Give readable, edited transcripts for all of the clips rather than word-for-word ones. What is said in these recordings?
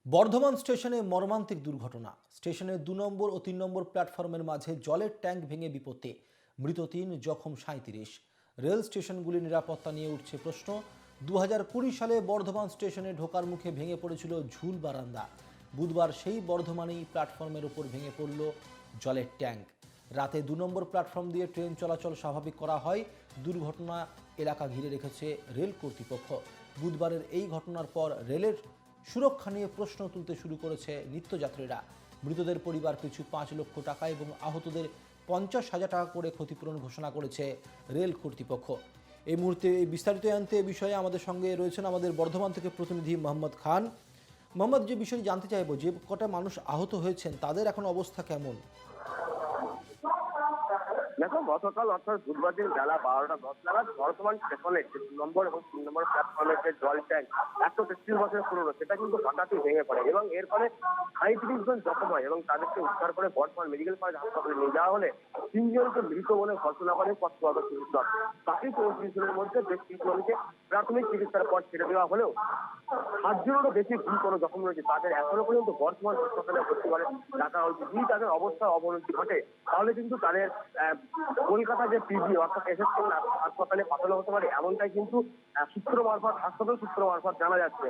বর্ধমান স্টেশনে মর্মান্তিক দুর্ঘটনা। স্টেশনের ২ নম্বর ও ৩ নম্বর প্ল্যাটফর্মের মাঝে জলের ট্যাঙ্ক ভেঙে বিপত্তি। মৃত ৩, জখম ৩৭। রেল স্টেশনগুলির নিরাপত্তা নিয়ে উঠছে প্রশ্ন। ২০২০ সালে বর্ধমান স্টেশনে ঢোকার মুখে ভেঙে পড়েছিল ঝুল বারান্দা। বুধবার সেই বর্ধমানেই প্ল্যাটফর্মের ওপর ভেঙে পড়ল জলের ট্যাঙ্ক। রাতে ২ নম্বর প্ল্যাটফর্ম দিয়ে ট্রেন চলাচল স্বাভাবিক করা হয়। দুর্ঘটনা এলাকা ঘিরে রেখেছে রেল কর্তৃপক্ষ। বুধবারের এই ঘটনার পর রেলের সুরক্ষা নিয়ে প্রশ্ন তুলতে শুরু করেছে নিত্যযাত্রীরা। মৃতদের পরিবার পিছু ৫ লক্ষ টাকা এবং আহতদের ৫০,০০০ টাকা করে ক্ষতিপূরণ ঘোষণা করেছে রেল কর্তৃপক্ষ। এই মুহূর্তে এই বিস্তারিত জানতে এ বিষয়ে আমাদের সঙ্গে রয়েছেন আমাদের বর্ধমান থেকে প্রতিনিধি মোহাম্মদ খান। মোহাম্মদ, যে বিষয়ে জানতে চাইবো, যে কটা মানুষ আহত হয়েছেন তাদের এখন অবস্থা কেমন? দেখো, গতকাল অর্থাৎ বুধবার দিন বেলা ১২টা ১০ নাগাদ বর্ধমান স্টেশনে ২ নম্বর এবং ৩ নম্বর প্ল্যাটফর্মের যে জল ট্যাঙ্ক ১৩৩ বছরের পুরনো, সেটা কিন্তু হঠাৎই ভেঙে পড়ে এবং এর ফলে ৩৭ জন জখম হয় এবং তাদেরকে উদ্ধার করে বর্ধমান মেডিকেল কলেজ হাসপাতালে নিয়ে যাওয়া হলে ৩ জনকে মৃত বলে ঘোষণা করে কর্তব্য চিকিৎসক। বাকি ৩৪ জনের মধ্যে বেশ কিছু জনকে প্রাথমিক চিকিৎসার পর ছেড়ে দেওয়া হলেও ৭ জনেরও বেশি গুরুতর জখম রয়েছে। তাদের এখনো পর্যন্ত বর্ধমান হাসপাতালে ভর্তি করে রাখা হয়েছে। যদি তাদের অবস্থা অবনতি ঘটে তাহলে কিন্তু তাদের কলকাতা যে পিজি অর্থাৎ এসএসকেএম হাসপাতালে পাঠানো হতে পারে, এমনটাই কিন্তু হাসপাতাল সূত্র মারফত জানা যাচ্ছে।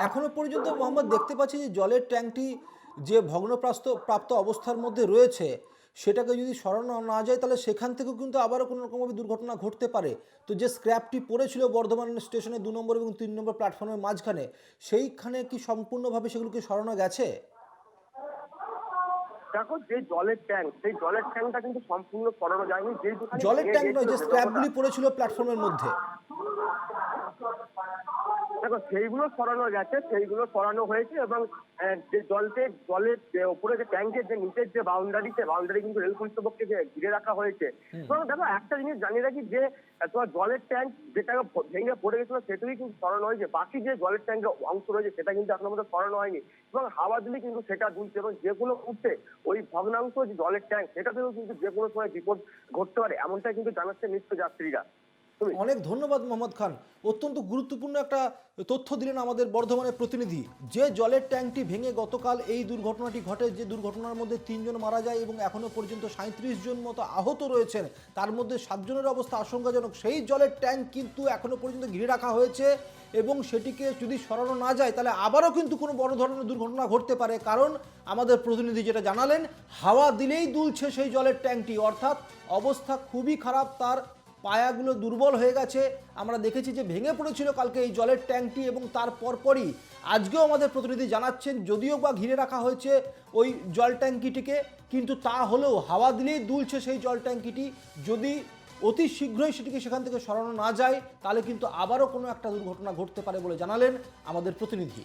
এখনো পর্যন্ত মোহাম্মদ দেখতে পাচ্ছি যে জলের ট্যাঙ্কটি যে প্রাপ্ত অবস্থার মধ্যে রয়েছে, সেটাকে যদি সরানো না যায় তাহলে সেখান থেকেও কিন্তু আবারও কোনো রকমভাবে দুর্ঘটনা ঘটতে পারে। তো যে স্ক্র্যাপটি পড়েছিল বর্ধমান স্টেশনে ২ নম্বর এবং ৩ নম্বর প্ল্যাটফর্মের মাঝখানে, সেইখানে কি সম্পূর্ণভাবে সেগুলোকে সরানো গেছে? দেখো, যে জলের ট্যাঙ্ক, সেই জলের ট্যাঙ্কটা কিন্তু সম্পূর্ণ সরানো যায়নি। জলের ট্যাঙ্ক নয়, যে স্ক্র্যাপগুলি পড়েছিল প্ল্যাটফর্মের মধ্যে। দেখো, সেইগুলো সরানো গেছে, সেইগুলো সরানো হয়েছে এবং যে জলের উপরে যে ট্যাঙ্কের যে নিচের যে বাউন্ডারি কিন্তু রেল কর্তৃপক্ষকে ঘিরে রাখা হয়েছে। তো দেখো, একটা জিনিস জানিয়ে রাখি যে তোমার জলের ট্যাঙ্ক যেটা ভেঙে পড়ে গেছিল সেটাই কিন্তু সরানো হয়েছে। বাকি যে জলের ট্যাঙ্কের অংশ রয়েছে সেটা কিন্তু এখনো পর্যন্ত সরানো হয়নি এবং হাওয়া দিলে কিন্তু সেটা দুলছে এবং যে কোনো মুহূর্তে ওই ভগ্নাংশ যে জলের ট্যাঙ্ক সেটাতেও কিন্তু যে কোনো সময় বিপদ ঘটতে পারে, এমনটাই কিন্তু জানাচ্ছে নিত্যযাত্রীরা। অনেক ধন্যবাদ মোহাম্মদ খান। অত্যন্ত গুরুত্বপূর্ণ একটা তথ্য দিলেন আমাদের বর্ধমানের প্রতিনিধি। যে জলের ট্যাঙ্কটি ভেঙে গতকাল এই দুর্ঘটনাটি ঘটে, যে দুর্ঘটনার মধ্যে ৩ জন মারা যায় এবং এখনো পর্যন্ত ৩৭ জন মতো আহত রয়েছেন, তার মধ্যে ৭ জনের অবস্থা আশঙ্কাজনক। সেই জলের ট্যাঙ্ক কিন্তু এখনো পর্যন্ত ঘিরে রাখা হয়েছে এবং সেটিকে যদি সরানো না যায় তাহলে আবারও কিন্তু কোনো বড় ধরনের দুর্ঘটনা ঘটতে পারে। কারণ আমাদের প্রতিনিধি যেটা জানালেন, হাওয়া দিলেই দুলছে সেই জলের ট্যাঙ্কটি, অর্থাৎ অবস্থা খুবই খারাপ। তার পায়াগুলো দুর্বল হয়ে গেছে। আমরা দেখেছি যে ভেঙে পড়েছিল কালকে এই জলের ট্যাঙ্কটি এবং তার পরপরই আজকেও আমাদের প্রতিনিধি জানাচ্ছেন, যদিও বা ঘিরে রাখা হয়েছে ওই জল ট্যাঙ্কিটিকে, কিন্তু তা হলেও হাওয়া দিলেই দুলছে সেই জল ট্যাঙ্কিটি। যদি অতি শীঘ্রই সেটিকে সেখান থেকে সরানো না যায় তাহলে কিন্তু আবারও কোনো একটা দুর্ঘটনা ঘটতে পারে বলে জানালেন আমাদের প্রতিনিধি।